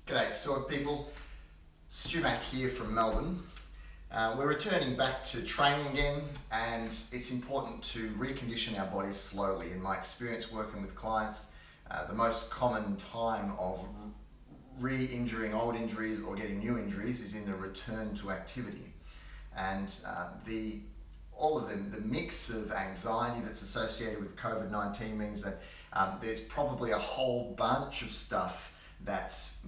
G'day sword people, Stu Mac here from Melbourne. We're returning back to training again, and it's important to recondition our bodies slowly. In my experience working with clients, the most common time of re-injuring old injuries or getting new injuries is in the return to activity. And all of them, the mix of anxiety that's associated with COVID-19 means that there's probably a whole bunch of stuff that's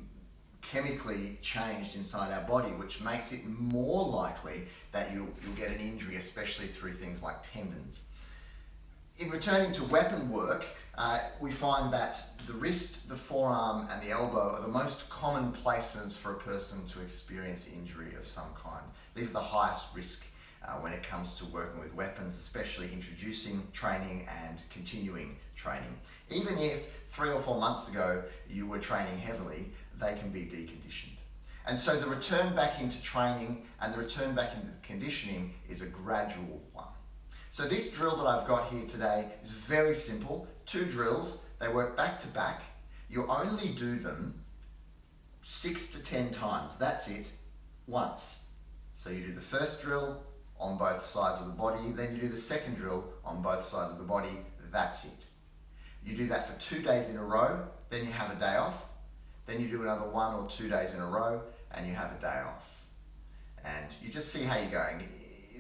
chemically changed inside our body, which makes it more likely that you'll get an injury, especially through things like tendons. In returning to weapon work, we find that the wrist, the forearm and the elbow are the most common places for a person to experience injury of some kind. These are the highest risk when it comes to working with weapons, especially introducing training and continuing training. Even if 3 or 4 months ago you were training heavily, they can be deconditioned. And so the return back into training and the return back into conditioning is a gradual one. So this drill that I've got here today is very simple. 2 drills, they work back to back. You only do them 6 to 10 times, that's it, once. So you do the first drill on both sides of the body, then you do the second drill on both sides of the body, that's it. You do that for 2 days in a row, then you have a day off. Then you do another 1 or 2 days in a row and you have a day off. And you just see how you're going.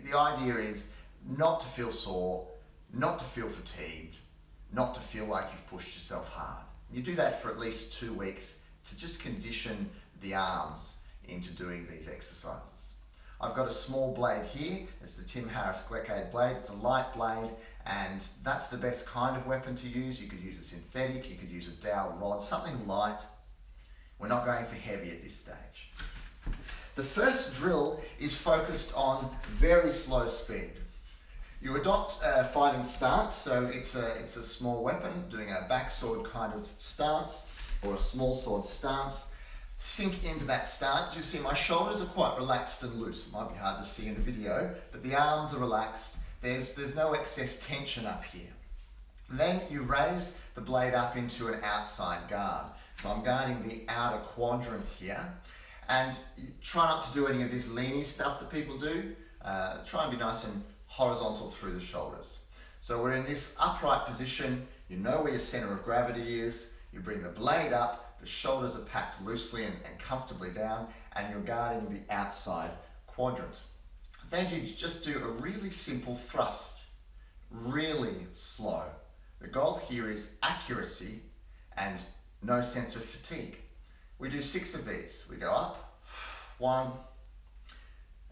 The idea is not to feel sore, not to feel fatigued, not to feel like you've pushed yourself hard. You do that for at least 2 weeks to just condition the arms into doing these exercises. I've got a small blade here. It's the Tim Harris Glecade blade. It's a light blade, and that's the best kind of weapon to use. You could use a synthetic, you could use a dowel rod, something light. We're not going for heavy at this stage. The first drill is focused on very slow speed. You adopt a fighting stance, so it's a small weapon, doing a backsword kind of stance or a small sword stance. Sink into that stance. You see my shoulders are quite relaxed and loose. It might be hard to see in the video, but the arms are relaxed. There's no excess tension up here. Then you raise the blade up into an outside guard. So I'm guarding the outer quadrant here, and you try not to do any of this leany stuff that people do. Try and be nice and horizontal through the shoulders. So we're in this upright position. You know where your center of gravity is. You bring the blade up, the shoulders are packed loosely and comfortably down, and you're guarding the outside quadrant. Then you just do a really simple thrust, really slow. The goal here is accuracy and no sense of fatigue. We do 6 of these. We go up, 1,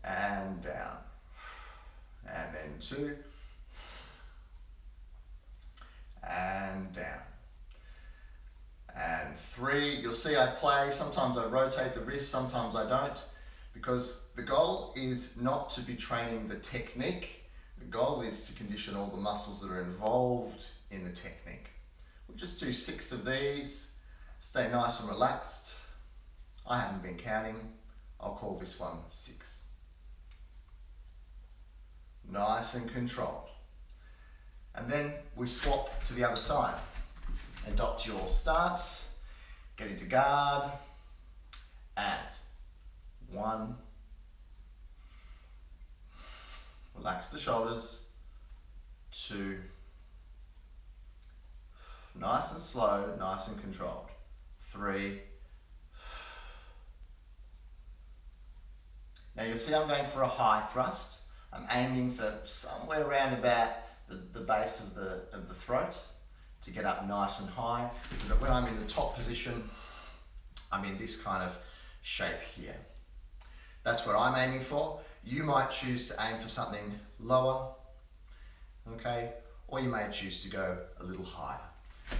and down, and then 2, and down, and 3. You'll see I play. Sometimes I rotate the wrist, sometimes I don't, because the goal is not to be training the technique. The goal is to condition all the muscles that are involved in the technique. We just do 6 of these. Stay nice and relaxed. I haven't been counting. I'll call this one 6. Nice and controlled. And then we swap to the other side. Adopt your stance, get into guard, and 1. Relax the shoulders. 2. Nice and slow, nice and controlled. 3. Now you'll see I'm going for a high thrust. I'm aiming for somewhere around about the base of the throat to get up nice and high, so that when I'm in the top position, I'm in this kind of shape here. That's what I'm aiming for. You might choose to aim for something lower, okay? Or you may choose to go a little higher.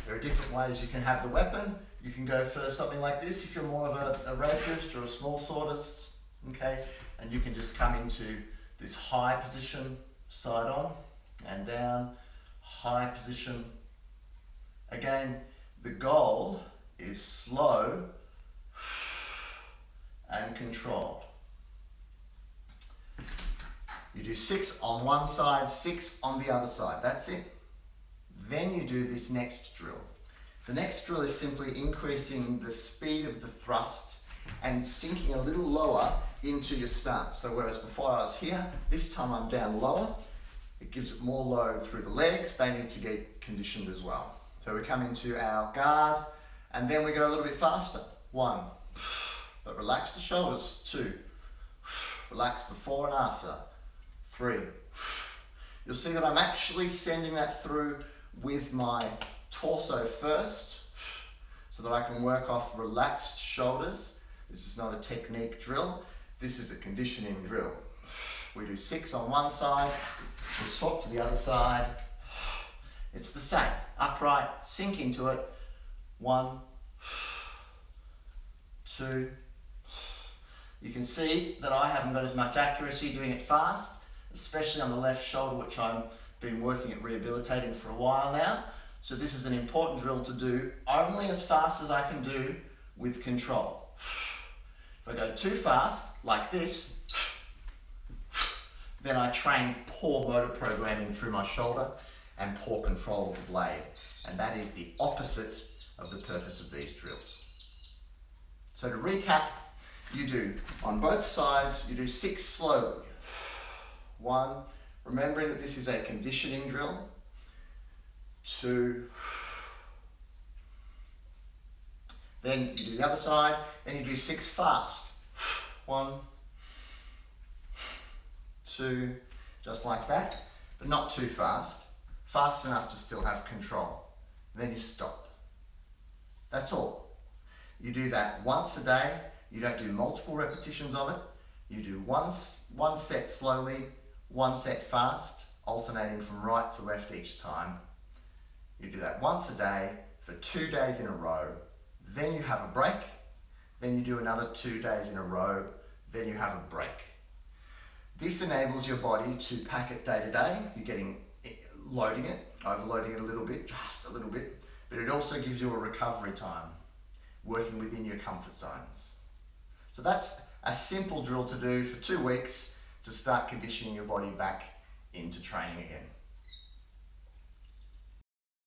There are different ways you can have the weapon. You can go for something like this if you're more of a rapist or a small swordist, okay? And you can just come into this high position, side on and down, high position. Again, the goal is slow and controlled. You do 6 on one side, 6 on the other side, that's it. Then you do this next drill. The next drill is simply increasing the speed of the thrust and sinking a little lower into your stance. So whereas before I was here, this time I'm down lower. It gives it more load through the legs. They need to get conditioned as well. So we come into our guard and then we go a little bit faster. 1, but relax the shoulders. 2, relax before and after. 3. You'll see that I'm actually sending that through with my torso first so that I can work off relaxed shoulders. This is not a technique drill. This is a conditioning drill. We do 6 on one side, we swap to the other side. It's the same. Upright, sink into it. 1, 2. You can see that I haven't got as much accuracy doing it fast, especially on the left shoulder, which I've been working at rehabilitating for a while now. So this is an important drill to do only as fast as I can do with control. If I go too fast, like this, then I train poor motor programming through my shoulder and poor control of the blade. And that is the opposite of the purpose of these drills. So to recap, you do, on both sides, you do 6 slowly. 1, remembering that this is a conditioning drill. 2, then you do the other side, then you do 6 fast. 1, 2, just like that, but not too fast. Fast enough to still have control. Then you stop. That's all. You do that once a day. You don't do multiple repetitions of it. You do one set slowly, 1 set fast, alternating from right to left each time. You do that once a day for 2 days in a row. Then you have a break. Then you do another 2 days in a row. Then you have a break. This enables your body to pack it day to day. You're loading it, overloading it a little bit, just a little bit, but it also gives you a recovery time, working within your comfort zones. So that's a simple drill to do for 2 weeks to start conditioning your body back into training again.